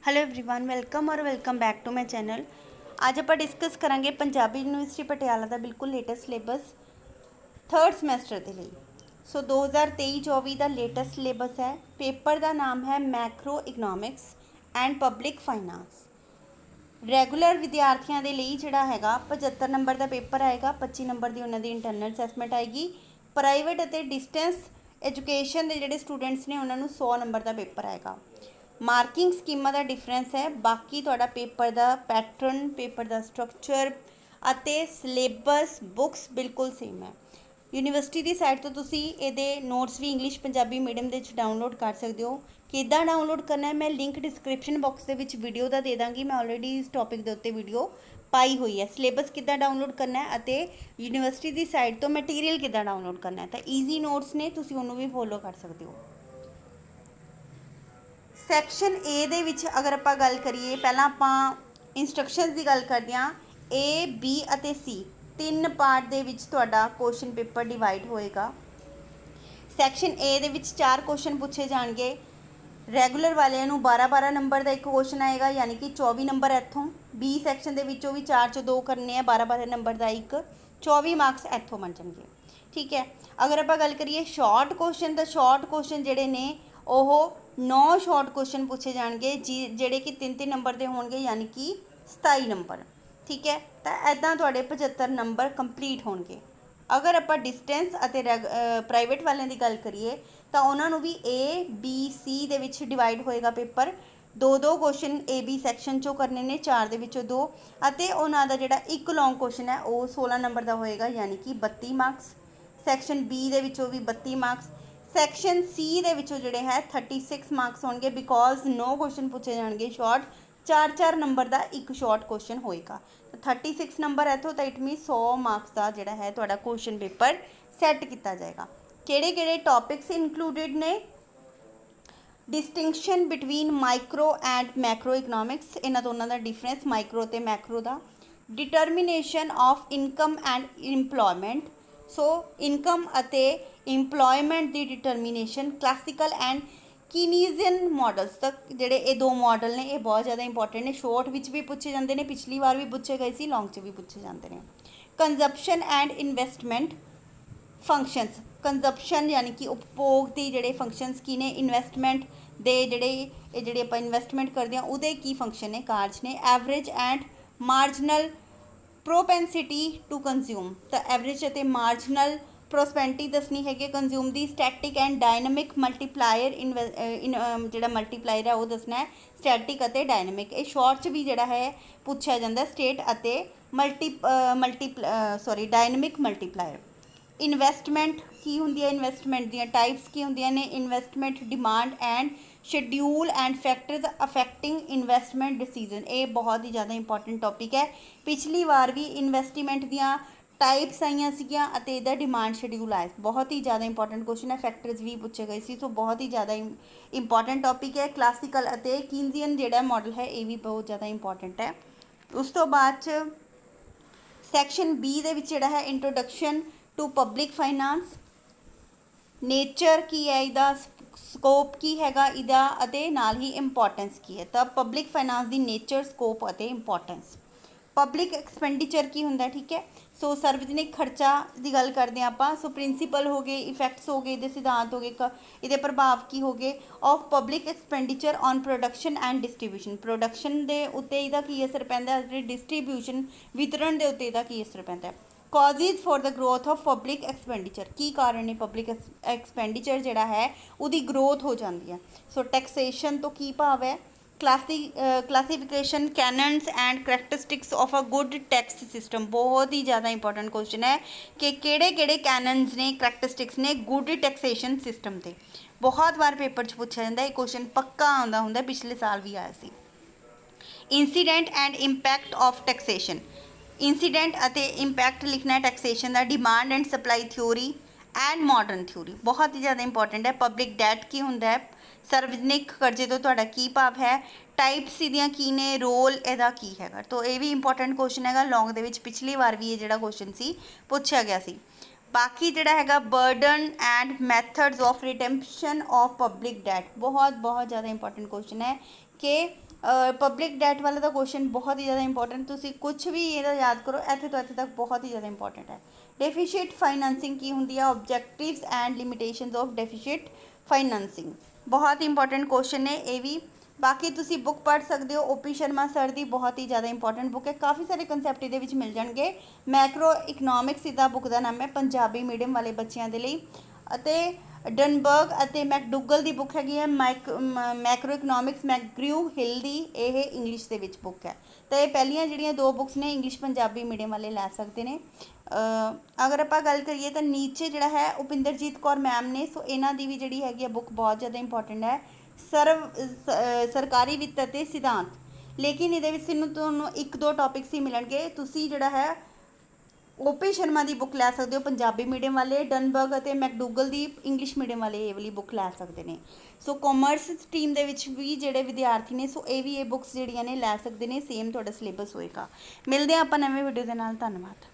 Hello everyone welcome back to my channel. आज आप discuss करांगे पंजाबी यूनिवर्सिटी पटियाला का बिल्कुल लेटेस्ट सिलेबस थर्ड समैसटर के लिए। सो 2023-24 का लेटेस्ट सिलेबस है। पेपर का नाम है macro economics and public finance. Regular विद्यार्थियों के लिए जोड़ा है 75 नंबर का पेपर आएगा, 25 नंबर की उन्होंने इंटरनल असैसमेंट आएगी। प्राइवेट और डिस्टेंस एजुकेशन के जोड़े स्टूडेंट्स ने उन्होंने 100 नंबर का पेपर आएगा। मार्किंग स्कीमां का डिफरेंस है, बाकी थोड़ा पेपर का पैटर्न, पेपर का स्ट्रक्चर और सिलेबस बुक्स बिल्कुल सेम है। यूनिवर्सिटी की साइड तो तुसी ये नोट्स भी इंग्लिश पंजाबी मीडियम के डाउनलोड कर सकते हो। किदां डाउनलोड करना है मैं लिंक डिस्क्रिप्शन बॉक्स के वीडियो का दे दाँगी। मैं ऑलरेडी इस टॉपिक के उत्ते वीडियो पाई हुई है। सिलेबस किदां डाउनलोड करना है और यूनिवर्सिटी की साइड तो मटीरियल किदां डाउनलोड करना है, तो ईजी नोट्स ने तुसी उन्होंने भी फॉलो कर सकते हो। सैक्शन ए दे विच अगर आप गल करिए, पहला आप इंस्ट्रक्शनस की गल करते हैं। ए बी और सी तीन पार्ट दे विच तुहाडा क्वेश्चन पेपर डिवाइड होएगा। सैक्शन ए दे विच 4 क्वेश्चन पूछे जाएंगे। रैगूलर वालियां नूं 12-12 नंबर का एक क्वेश्चन आएगा, यानी कि 24 नंबर इत्थों। बी सैक्शन दे विचों भी 4 चों 2 करने हैं, 12-12 नंबर का एक 24 मार्क्स इत्थों बन जाएंगे। ठीक है। अगर आप गल करिए शॉर्ट क्वेश्चन, तो शॉर्ट क्वेश्चन जिहड़े ने ओह 9 शॉर्ट क्वेश्चन पूछे जाएंगे जिहड़े कि 3-3 नंबर के होंगे, यानी कि 27 नंबर। ठीक है। तो ऐदा तुहाडे 75 नंबर कंप्लीट होंगे। अगर आप डिस्टेंस और प्राइवेट वालों की गल करिए तो उन्होंने भी ए बी सी दे विच डिवाइड होएगा paper. 2-2 question A B section चो करने ने, 4 दे विचों 2, उन्हों का जोड़ा एक लॉन्ग क्वेश्चन है वो 16 नंबर का होएगा, यानी कि 32 मार्क्स। सैक्शन बी दे विचों भी 32 मार्क्स। सैक्शन सी दे विचों जोड़े है 36 मार्क्स होंगे, बिकॉज 9 क्वेश्चन पूछे जाएंगे शॉर्ट, 4-4 नंबर का एक शॉर्ट क्वेश्चन होएगा। 36 नंबर इतों, तो इट मीन 100 मार्क्स का जोड़ा है तुहाडा क्वेश्चन पेपर सैट किया जाएगा। किहड़े-किहड़े टॉपिक्स इंक्लूडिड ने? Distinction between micro and macro economics, इन्हां दोनों का डिफरेंस माइक्रो तो मैक्रो का। Determination of income and employment, so income अते इंपलॉयमेंट की determination. Classical and Keynesian models तक जोड़े ये 2 मॉडल ने, ये बहुत ज़्यादा इंपॉर्टेंट ने। शॉर्ट विच भी पूछे जाते हैं, पिछली बार भी पूछे गए थे, लॉन्ग च भी पूछे जाते हैं। Consumption and investment functions, consumption यानी कि उपभोग के जोड़े फंक्शनस की ने, इन्वेस्टमेंट दे जोड़े आप इन्वेस्टमेंट करते हैं उहदे की फंक्शन ने, कार्ज ने। Average and marginal propensity to consume, तो एवरेज और मार्जनल प्रोसपेंटी दसनी है कंज्यूम की। स्टैटिक एंड डायनमिक मल्टीप्लायर जोड़ा मल्टीप्लायर है वो दसना है, स्टैटिक और डायनमिक। ये शॉर्ट च भी जोड़ा है पूछा जाता, स्टेट और डायनमिक मल्टीप्लायर। इन्वेस्टमेंट की होंगी है, इन्वेस्टमेंट दी टाइप्स की होंगी ने, investment demand and schedule and factors affecting investment decision. ये बहुत ही ज़्यादा इंपॉर्टेंट टॉपिक है। पिछली बार भी इन्वेस्टमेंट दियाँ टाइप्स आईयां सीगियां अते इहदा डिमांड शेड्यूल आया, बहुत ही ज़्यादा इंपॉर्टेंट क्वेश्चन है। फैक्टर्स भी पूछे गए सी, सो बहुत ही ज़्यादा इंपॉर्टेंट टॉपिक है। क्लासिकल अते कीनजियन जिहड़ा मॉडल है ये भी बहुत ज़्यादा इंपॉर्टेंट है। उस तो बाद सैक्शन बी दे विच जिहड़ा है introduction to public finance, nature की है इहदा, स्कोप की हैगा इहदा अते नाल ही इंपॉर्टेंस की है। तो पब्लिक फाइनांस की नेचर, स्कोप अते इंपॉर्टेंस। पब्लिक एक्सपेंडिचर की होंदा, ठीक है। सो सार्वजनिक खर्चा की गल करते हैं आप। सो प्रिंसीपल हो गए, इफैक्ट्स हो गए, ये सिद्धांत हो गए, ये प्रभाव की हो गए of public expenditure on production and distribution. Production के उत्ते इहदा की असर पैंदा है, डिस्ट्रीब्यूशन वितरण के उत्ते इहदा की असर पैंदा है। Causes for the growth of public expenditure, की कारण है पब्लिक एक्सपेंडिचर जिहड़ा है उहदी ग्रोथ हो जाती है। सो टैक्सेशन तो की भाव है? Classification cannons and characteristics of a good tax system, बहुत ही ज़्यादा इंपॉर्टेंट क्वेश्चन है कि किहड़े कैनन्स ने, करैक्टरिस्टिक्स ने गुड टैक्सेशन सिस्टम से। बहुत बार पेपर च पूछा जाता है, क्वेश्चन पक्का आंदा हुंदा, पिछले साल भी आया सी। Incident and impact of taxation, incident अते इंपैक्ट लिखना है टैक्सेशन का। Demand and supply theory and modern theory, बहुत ही ज़्यादा इंपॉर्टेंट है। पब्लिक डैट की होंदा है, सार्वजनिक कर्जे तो तुहाडा की भाव है। टाइप्स इहदियां की ने, रोल इहदा की हैगा, तो ये भी इंपॉर्टेंट क्वेश्चन हैगा। लॉन्ग दे विच पिछली बार भी ये जिहड़ा क्वेश्चन सी पूछा गया सी। बाकी जिहड़ा हैगा burden and methods of redemption of public that, बहुत ज़्यादा इंपॉर्टेंट क्वेश्चन है कि ਪਬਲਿਕ ਡੈਟ ਵਾਲਾ ਤਾਂ ਕੁਐਸਚਨ ਬਹੁਤ ਹੀ ਜ਼ਿਆਦਾ ਇੰਪੋਰਟੈਂਟ, ਤੁਸੀਂ ਕੁਝ ਵੀ ਇਹਦਾ ਯਾਦ ਕਰੋ, ਇੱਥੇ ਤੋਂ ਇੱਥੇ ਤੱਕ ਬਹੁਤ ਹੀ ਜ਼ਿਆਦਾ ਇੰਪੋਰਟੈਂਟ ਹੈ। ਡੈਫੀਸ਼ੀਟ ਫਾਈਨੈਂਸਿੰਗ ਕੀ ਹੁੰਦੀ ਆ, objectives and limitations of deficit financing, ਬਹੁਤ ਹੀ ਇੰਪੋਰਟੈਂਟ ਕੁਐਸਚਨ ਨੇ ਇਹ ਵੀ। ਬਾਕੀ ਤੁਸੀਂ ਬੁੱਕ ਪੜ੍ਹ ਸਕਦੇ ਹੋ, ਓਪੀ ਸ਼ਰਮਾ ਸਰ ਦੀ ਬਹੁਤ ਹੀ ਜ਼ਿਆਦਾ ਇੰਪੋਰਟੈਂਟ ਬੁੱਕ ਹੈ, ਕਾਫੀ ਸਾਰੇ ਕੰਸੈਪਟ ਇਹਦੇ ਵਿੱਚ ਮਿਲ ਜਾਣਗੇ। ਮੈਕਰੋ ਇਕਨੋਮਿਕਸ ਇਹਦਾ ਬੁੱਕ ਦਾ ਨਾਮ ਹੈ, ਪੰਜਾਬੀ ਮੀਡੀਅਮ ਵਾਲੇ ਬੱਚਿਆਂ ਦੇ ਲਈ। ਅਤੇ ਡਨਬਰਗ ਅਤੇ ਮੈਕਡੂਗਲ ਦੀ ਬੁੱਕ ਹੈਗੀ ਹੈ ਮੈਕਰੋ ਇਕਨੋਮਿਕਸ, ਮੈਕਗ੍ਰਿਊ ਹਿੱਲ ਦੀ, ਇਹ ਇੰਗਲਿਸ਼ ਦੇ ਵਿੱਚ ਬੁੱਕ ਹੈ। ਤਾਂ ਇਹ ਪਹਿਲੀਆਂ ਜਿਹੜੀਆਂ ਦੋ ਬੁੱਕਸ ਨੇ ਇੰਗਲਿਸ਼ ਪੰਜਾਬੀ ਮੀਡੀਅਮ ਵਾਲੇ ਲੈ ਸਕਦੇ ਨੇ। ਅਗਰ ਆਪਾਂ ਗੱਲ ਕਰੀਏ ਤਾਂ ਨੀਚੇ ਜਿਹੜਾ ਹੈ ਉਪਿੰਦਰਜੀਤ ਕੌਰ ਮੈਮ ਨੇ, ਸੋ ਇਹਨਾਂ ਦੀ ਵੀ ਜਿਹੜੀ ਹੈਗੀ ਆ ਬੁੱਕ ਬਹੁਤ ਜ਼ਿਆਦਾ ਇੰਪੋਰਟੈਂਟ ਹੈ, ਸਰਕਾਰੀ ਵਿੱਤ ਅਤੇ ਸਿਧਾਂਤ। ਲੇਕਿਨ ਇਹਦੇ ਵਿੱਚ ਤੁਹਾਨੂੰ 1-2 ਟੌਪਿਕਸ ਹੀ ਮਿਲਣਗੇ, ਤੁਸੀਂ ਜਿਹੜਾ ਹੈ ਓਪੀ ਸ਼ਰਮਾ ਦੀ ਬੁੱਕ ਲੈ ਸਕਦੇ ਹੋ ਪੰਜਾਬੀ ਮੀਡੀਅਮ ਵਾਲੇ, ਡਨਬਰਗ ਅਤੇ ਮੈਕਡੂਗਲ ਦੀ ਇੰਗਲਿਸ਼ ਮੀਡੀਅਮ ਵਾਲੇ ਇਹ ਵਾਲੀ ਬੁੱਕ ਲੈ ਸਕਦੇ ਨੇ। ਸੋ ਕਾਮਰਸ ਸਟਰੀਮ ਦੇ ਵਿੱਚ ਵੀ ਜਿਹੜੇ ਵਿਦਿਆਰਥੀ ਨੇ, ਸੋ ਇਹ ਵੀ ਇਹ ਬੁੱਕਸ ਜਿਹੜੀਆਂ ਨੇ ਲੈ ਸਕਦੇ ਨੇ, ਸੇਮ ਤੁਹਾਡਾ ਸਿਲੇਬਸ ਹੋਏਗਾ। ਮਿਲਦੇ ਹਾਂ ਆਪਾਂ ਨਵੇਂ ਵੀਡੀਓ ਦੇ ਨਾਲ, ਧੰਨਵਾਦ।